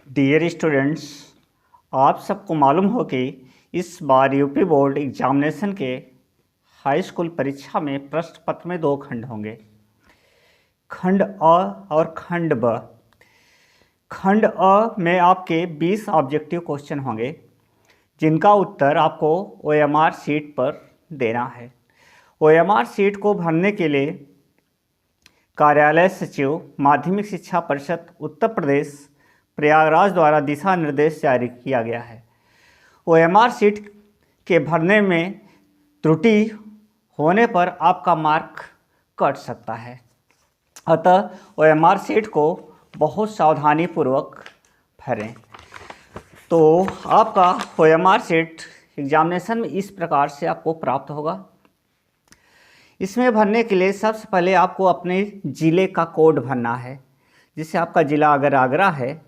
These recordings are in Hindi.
डियर स्टूडेंट्स, आप सबको मालूम हो कि इस बार यूपी बोर्ड एग्जामिनेशन के हाई स्कूल परीक्षा में प्रश्न पत्र में दो खंड होंगे, खंड अ और खंड ब। खंड अ में आपके 20 ऑब्जेक्टिव क्वेश्चन होंगे जिनका उत्तर आपको ओएमआर शीट पर देना है। ओएमआर शीट को भरने के लिए कार्यालय सचिव माध्यमिक शिक्षा परिषद उत्तर प्रदेश प्रयागराज द्वारा दिशा निर्देश जारी किया गया है। ओएमआर शीट के भरने में त्रुटि होने पर आपका मार्क कट सकता है, अतः ओएमआर शीट को बहुत सावधानीपूर्वक भरें। तो आपका ओएमआर शीट एग्जामिनेशन में इस प्रकार से आपको प्राप्त होगा। इसमें भरने के लिए सबसे पहले आपको अपने ज़िले का कोड भरना है। जिससे आपका ज़िला अगर आगरा है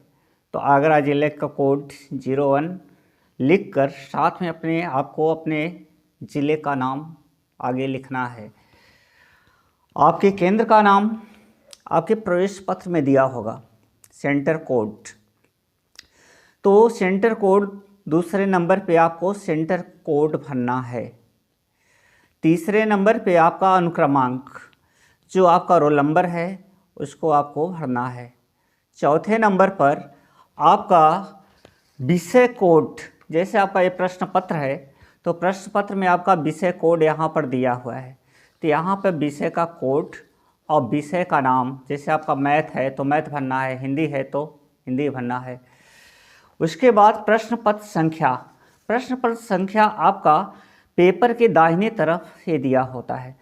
तो आगरा ज़िले का कोड 01 लिखकर साथ में आपको अपने ज़िले का नाम आगे लिखना है। आपके केंद्र का नाम आपके प्रवेश पत्र में दिया होगा, सेंटर कोड। तो सेंटर कोड दूसरे नंबर पे आपको सेंटर कोड भरना है। तीसरे नंबर पे आपका अनुक्रमांक, जो आपका रोल नंबर है, उसको आपको भरना है। चौथे नंबर पर आपका विषय कोड, जैसे आपका ये प्रश्न पत्र है तो प्रश्न पत्र में आपका विषय कोड यहाँ पर दिया हुआ है। तो यहाँ पर विषय का कोड और विषय का नाम, जैसे आपका मैथ है तो मैथ भरना है, हिंदी है तो हिंदी भरना है। उसके बाद प्रश्न पत्र संख्या। प्रश्न पत्र संख्या आपका पेपर के दाहिने तरफ से दिया होता है।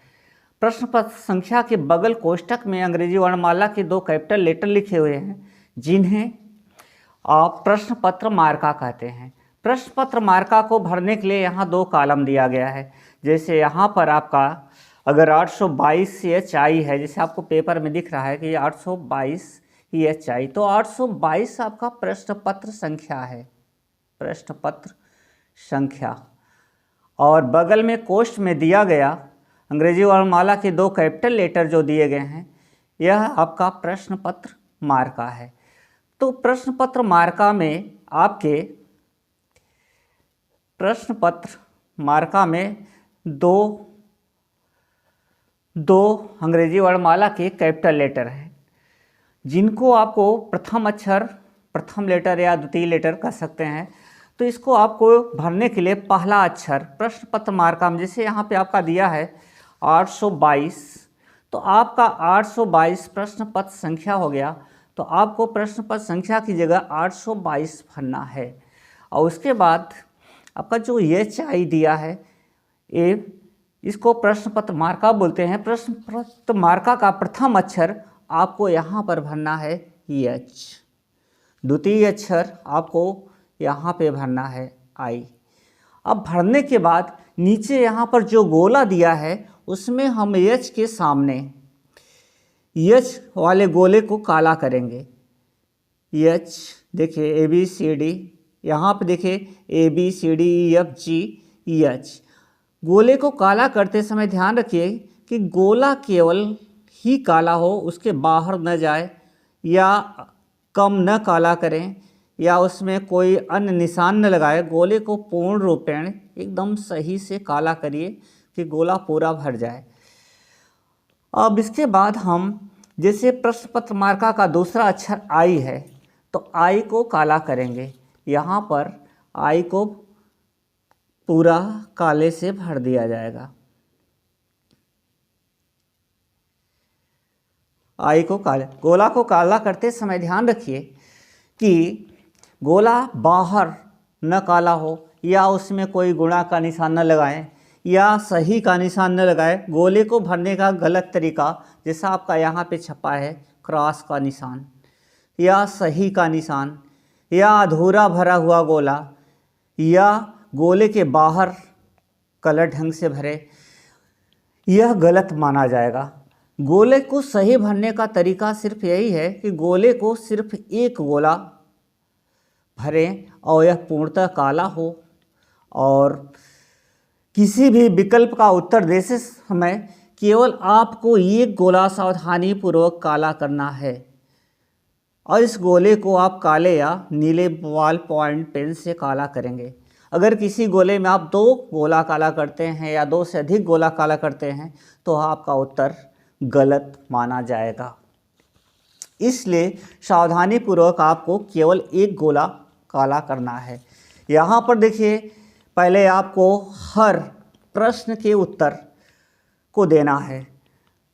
प्रश्न पत्र संख्या के बगल कोष्ठक में अंग्रेजी वर्णमाला के 2 कैपिटल लेटर लिखे हुए हैं, जिन्हें आप प्रश्न पत्र मार्का कहते हैं। प्रश्न पत्र मार्का को भरने के लिए यहाँ 2 कॉलम दिया गया है। जैसे यहाँ पर आपका अगर 822 HI है, जैसे आपको पेपर में दिख रहा है कि 822 HI, तो 822 आपका प्रश्न पत्र संख्या है, प्रश्न पत्र संख्या। और बगल में कोष्ठ में दिया गया अंग्रेजी वर्णमाला के 2 कैपिटल लेटर जो दिए गए हैं, यह आपका प्रश्न पत्र मार्का है। तो प्रश्न पत्र मार्का में आपके प्रश्न पत्र मार्का में दो अंग्रेजी वर्णमाला के कैपिटल लेटर हैं, जिनको आपको प्रथम अक्षर, प्रथम लेटर या द्वितीय लेटर कह सकते हैं। तो इसको आपको भरने के लिए पहला अक्षर प्रश्न पत्र मार्का में, जैसे यहाँ पे आपका दिया है 822, तो आपका 822 प्रश्न पत्र संख्या हो गया। तो आपको प्रश्न पत्र संख्या की जगह 822 भरना है। और उसके बाद आपका जो HI दिया है, ये इसको प्रश्न पत्र मार्का बोलते हैं। प्रश्न पत्र मार्का का प्रथम अक्षर आपको यहाँ पर भरना है H, द्वितीय अक्षर आपको यहाँ पे भरना है I। अब भरने के बाद नीचे यहाँ पर जो गोला दिया है उसमें हम H के सामने H वाले गोले को काला करेंगे। H देखिए ABCD, यहाँ पे देखिए ABCDEFGH। गोले को काला करते समय ध्यान रखिए कि गोला केवल ही काला हो, उसके बाहर न जाए या कम न काला करें या उसमें कोई अन्य निशान न लगाए। गोले को पूर्ण रूपेण एकदम सही से काला करिए कि गोला पूरा भर जाए। अब इसके बाद हम, जैसे प्रश्न पत्र मार्का का दूसरा अक्षर I है, तो I को काला करेंगे। यहाँ पर I को पूरा काले से भर दिया जाएगा। I को गोला को काला करते समय ध्यान रखिए कि गोला बाहर न काला हो या उसमें कोई गुणा का निशान न लगाएं या सही का निशान न लगाएं। गोले को भरने का गलत तरीका, जैसा आपका यहाँ पे छपा है क्रॉस का निशान या सही का निशान या अधूरा भरा हुआ गोला या गोले के बाहर कलर ढंग से भरे, यह गलत माना जाएगा। गोले को सही भरने का तरीका सिर्फ यही है कि गोले को सिर्फ एक गोला भरें और यह पूर्णतः काला हो, और किसी भी विकल्प का उत्तर देते समय केवल आपको एक गोला सावधानीपूर्वक काला करना है। और इस गोले को आप काले या नीले बॉल पॉइंट पेन से काला करेंगे। अगर किसी गोले में आप 2 गोला काला करते हैं या 2 से अधिक गोला काला करते हैं तो आपका उत्तर गलत माना जाएगा। इसलिए सावधानीपूर्वक आपको केवल 1 गोला काला करना है। यहाँ पर देखिए, पहले आपको हर प्रश्न के उत्तर को देना है।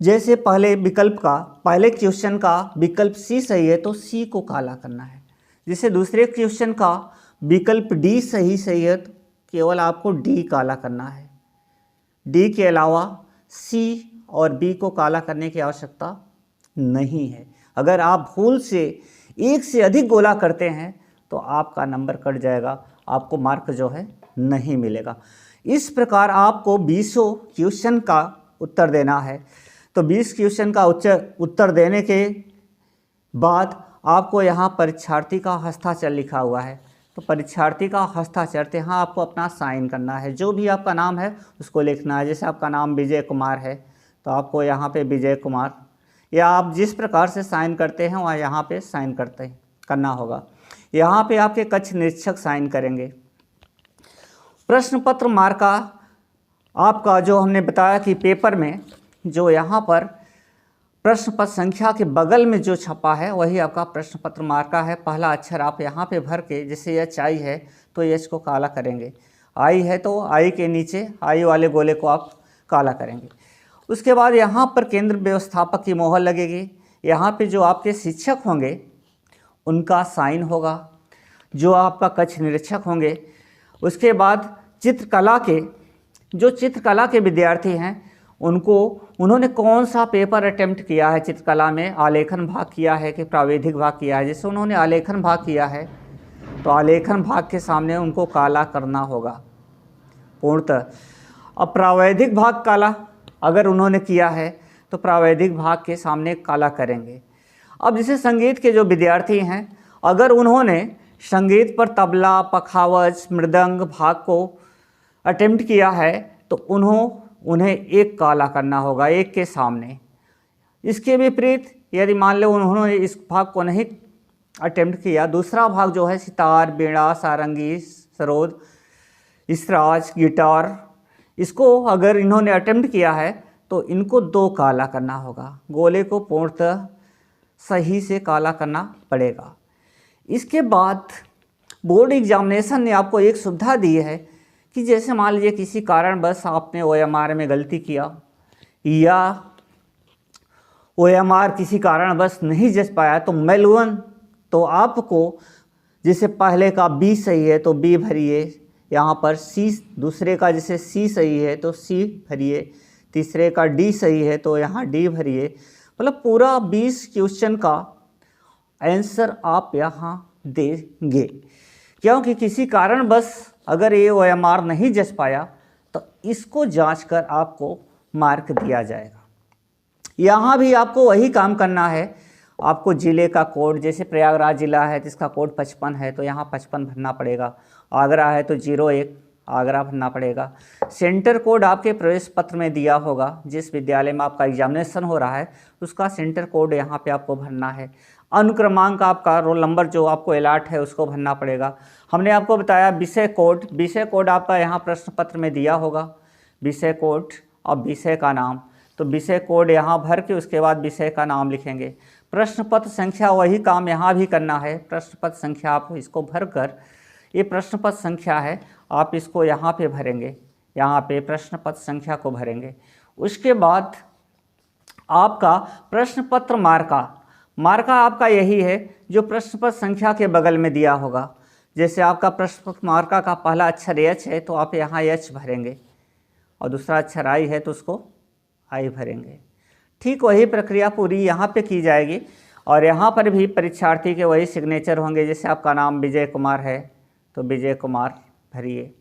जैसे पहले क्वेश्चन का विकल्प सी सही है तो सी को काला करना है। जैसे दूसरे क्वेश्चन का विकल्प डी सही है तो केवल आपको डी काला करना है। डी के अलावा सी और बी को काला करने की आवश्यकता नहीं है। अगर आप भूल से 1 से अधिक गोला करते हैं तो आपका नंबर कट जाएगा, आपको मार्क जो है नहीं मिलेगा। इस प्रकार आपको 20 क्वेश्चन का उत्तर देना है। तो 20 क्वेश्चन का उत्तर देने के बाद आपको यहाँ परीक्षार्थी का हस्ताक्षर लिखा हुआ है, तो परीक्षार्थी का हस्ताक्षर यहाँ आपको अपना साइन करना है। जो भी आपका नाम है उसको लिखना है। जैसे आपका नाम विजय कुमार है तो आपको यहाँ पे विजय कुमार, या आप जिस प्रकार से साइन करते हैं वहाँ यहाँ पे साइन करना होगा। यहाँ पे आपके कक्ष निरीक्षक साइन करेंगे। प्रश्न पत्र मार्का आपका जो हमने बताया कि पेपर में जो यहाँ पर प्रश्न पत्र संख्या के बगल में जो छपा है वही आपका प्रश्न पत्र मार्का है। पहला अक्षर आप यहाँ पे भर के, जैसे एच आई है तो एच को काला करेंगे, आई है तो आई के नीचे आई वाले गोले को आप काला करेंगे। उसके बाद यहाँ पर केंद्र व्यवस्थापक की मोहर लगेगी। यहाँ पे जो आपके शिक्षक होंगे उनका साइन होगा, जो आपका कक्ष निरीक्षक होंगे। उसके बाद चित्रकला के विद्यार्थी हैं उन्होंने कौन सा पेपर अटेम्प्ट किया है, चित्रकला में आलेखन भाग किया है कि प्राविधिक भाग किया है। जैसे उन्होंने आलेखन भाग किया है तो आलेखन भाग के सामने उनको काला करना होगा पूर्णतः। अब प्राविधिक भाग काला अगर उन्होंने किया है तो प्राविधिक भाग के सामने काला करेंगे। अब जैसे संगीत के जो विद्यार्थी हैं, अगर उन्होंने संगीत पर तबला, पखावज, मृदंग भाग को अटेम्प्ट किया है तो उन्हें 1 काला करना होगा, 1 के सामने। इसके विपरीत यदि मान लो उन्होंने इस भाग को नहीं अटेम्प्ट किया, दूसरा भाग जो है सितार, बीड़ा, सारंगी, सरोद, इसराज, गिटार, इसको अगर इन्होंने अटेम्प्ट किया है तो इनको 2 काला करना होगा। गोले को पूर्णतः सही से काला करना पड़ेगा। इसके बाद बोर्ड एग्जामिनेशन ने आपको एक सुविधा दी है कि जैसे मान लीजिए किसी कारणवश आपने OMR में गलती किया या OMR किसी कारणवश नहीं जच पाया तो मेलवन, तो आपको जैसे पहले का B सही है तो B भरिए, यहाँ पर C, दूसरे का जैसे C सही है तो C भरिए, तीसरे का D सही है तो यहाँ D भरिए। मतलब पूरा 20 क्वेश्चन का आंसर आप यहाँ देंगे, क्योंकि किसी कारणवश अगर ये OMR नहीं जच पाया तो इसको जांचकर आपको मार्क दिया जाएगा। यहाँ भी आपको वही काम करना है। आपको ज़िले का कोड, जैसे प्रयागराज ज़िला है तो इसका कोड 55 है तो यहाँ 55 भरना पड़ेगा। आगरा है तो 01 आगरा भरना पड़ेगा। सेंटर कोड आपके प्रवेश पत्र में दिया होगा, जिस विद्यालय में आपका एग्जामिनेशन हो रहा है उसका सेंटर कोड यहाँ पे आपको भरना है। अनुक्रमांक आपका रोल नंबर जो आपको अलॉट है उसको भरना पड़ेगा। हमने आपको बताया विषय कोड आपका यहाँ प्रश्न पत्र में दिया होगा, विषय कोड और विषय का नाम। तो विषय कोड यहाँ भर के उसके बाद विषय का नाम लिखेंगे। प्रश्न पत्र संख्या वही काम यहाँ भी करना है। प्रश्न पत्र संख्या आप इसको भर कर, ये प्रश्न पत्र संख्या है, आप इसको यहाँ पे भरेंगे, यहाँ पे प्रश्न पत्र संख्या को भरेंगे। उसके बाद आपका प्रश्न पत्र मार्का आपका यही है जो प्रश्न पत्र संख्या के बगल में दिया होगा। जैसे आपका प्रश्न पत्र मार्का का पहला अक्षर H है तो आप यहाँ H भरेंगे और दूसरा अक्षर I है तो उसको I भरेंगे। ठीक वही प्रक्रिया पूरी यहाँ पे की जाएगी और यहाँ पर भी परीक्षार्थी के वही सिग्नेचर होंगे। जैसे आपका नाम विजय कुमार है तो विजय कुमार भरिए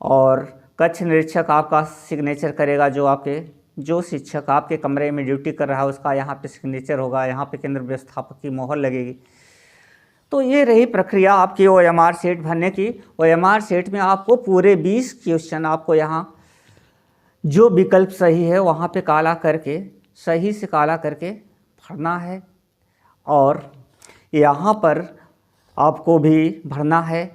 और कक्ष निरीक्षक आपका सिग्नेचर करेगा। जो शिक्षक आपके कमरे में ड्यूटी कर रहा है उसका यहाँ पे सिग्नेचर होगा, यहाँ पे केंद्र व्यवस्थापक की मोहर लगेगी। तो ये रही प्रक्रिया आपकी OMR शीट भरने की। OMR शीट में आपको पूरे 20 क्वेश्चन आपको यहाँ जो विकल्प सही है वहाँ पे काला करके, सही से काला करके भरना है और यहाँ पर आपको भी भरना है।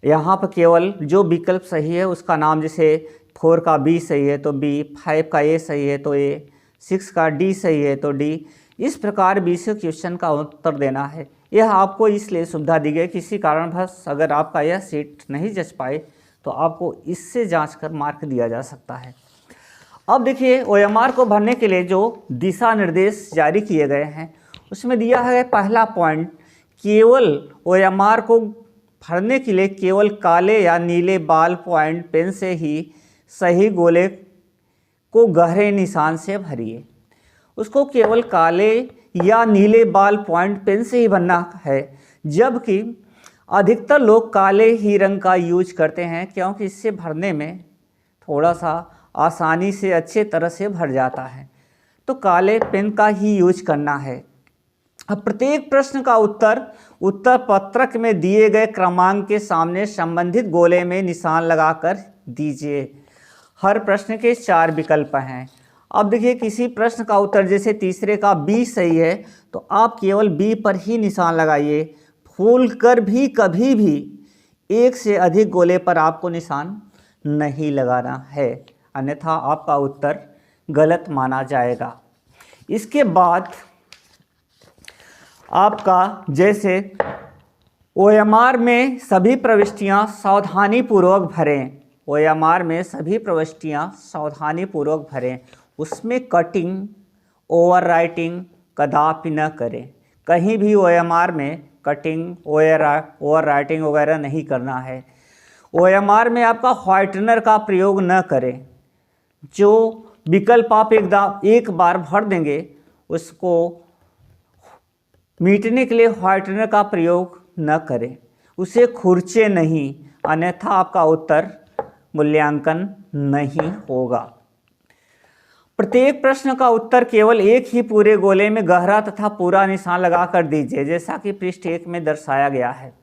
यहाँ पर केवल जो विकल्प सही है उसका नाम, जैसे 4 का बी सही है तो बी, 5 का ए सही है तो ए, 6 का डी सही है तो डी, इस प्रकार 20 क्वेश्चन का उत्तर देना है। यह आपको इसलिए सुविधा दी गई, किसी कारणवश अगर आपका यह सीट नहीं जच पाए तो आपको इससे जांच कर मार्क दिया जा सकता है। अब देखिए OMR को भरने के लिए जो दिशा निर्देश जारी किए गए हैं उसमें दिया है पहला पॉइंट, केवल OMR को भरने के लिए केवल काले या नीले बॉल पॉइंट पेन से ही सही गोले को गहरे निशान से भरिए। उसको केवल काले या नीले बॉल पॉइंट पेन से ही भरना है, जबकि अधिकतर लोग काले ही रंग का यूज करते हैं क्योंकि इससे भरने में थोड़ा सा आसानी से अच्छे तरह से भर जाता है, तो काले पेन का ही यूज करना है। अब प्रत्येक प्रश्न का उत्तर पत्रक में दिए गए क्रमांक के सामने संबंधित गोले में निशान लगाकर दीजिए। हर प्रश्न के 4 विकल्प हैं। अब देखिए किसी प्रश्न का उत्तर, जैसे तीसरे का बी सही है तो आप केवल बी पर ही निशान लगाइए। भूल कर भी कभी भी एक से अधिक गोले पर आपको निशान नहीं लगाना है, अन्यथा आपका उत्तर गलत माना जाएगा। इसके बाद आपका, जैसे OMR में सभी प्रविष्टियां सावधानीपूर्वक भरें, OMR में सभी प्रविष्टियां सावधानीपूर्वक भरें, उसमें कटिंग, ओवर राइटिंग कदापि न करें। कहीं भी OMR में कटिंग, ओवर राइटिंग वगैरह नहीं करना है। OMR में आपका व्हाइटनर का प्रयोग न करें। जो विकल्प आप एक बार भर देंगे उसको मिटने के लिए व्हाइटनर का प्रयोग न करें, उसे खुरचे नहीं, अन्यथा आपका उत्तर मूल्यांकन नहीं होगा। प्रत्येक प्रश्न का उत्तर केवल एक ही पूरे गोले में गहरा तथा पूरा निशान लगाकर दीजिए, जैसा कि पृष्ठ 1 में दर्शाया गया है।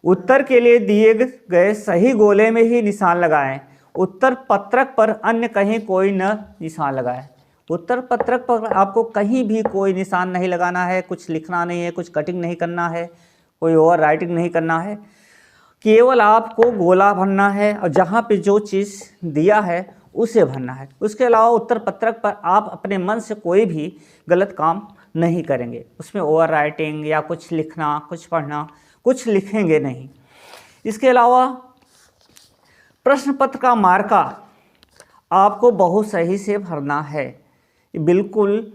उत्तर के लिए दिए गए सही गोले में ही निशान लगाएं। उत्तर पत्रक पर अन्य कहीं कोई न निशान लगाएं। उत्तर पत्रक पर आपको कहीं भी कोई निशान नहीं लगाना है, कुछ लिखना नहीं है, कुछ कटिंग नहीं करना है, कोई ओवर राइटिंग नहीं करना है। केवल आपको गोला भरना है और जहाँ पे जो चीज़ दिया है उसे भरना है। उसके अलावा उत्तर पत्रक पर आप अपने मन से कोई भी गलत काम नहीं करेंगे। उसमें ओवर राइटिंग या कुछ लिखना, कुछ पढ़ना, कुछ लिखेंगे नहीं। इसके अलावा प्रश्न पत्र का मार्का आपको बहुत सही से भरना है, बिल्कुल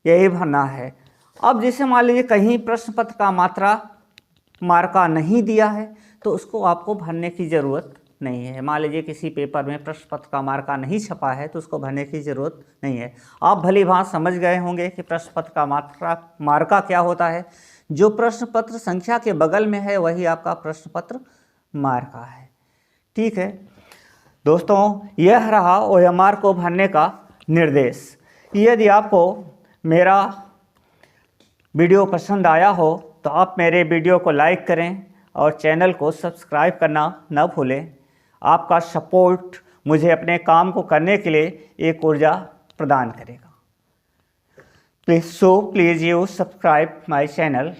यही भरना है। अब जैसे मान लीजिए कहीं प्रश्न पत्र का मार्का नहीं दिया है तो उसको आपको भरने की ज़रूरत नहीं है। मान लीजिए किसी पेपर में प्रश्न पत्र का मार्का नहीं छपा है तो उसको भरने की ज़रूरत नहीं है। आप भली भांति समझ गए होंगे कि प्रश्न पत्र का मार्का क्या होता है। जो प्रश्न पत्र संख्या के बगल में है वही आपका प्रश्न पत्र मार्का है। ठीक है दोस्तों, यह रहा OMR को भरने का निर्देश। यदि आपको मेरा वीडियो पसंद आया हो तो आप मेरे वीडियो को लाइक करें और चैनल को सब्सक्राइब करना न भूलें। आपका सपोर्ट मुझे अपने काम को करने के लिए एक ऊर्जा प्रदान करेगा। Please you subscribe my channel.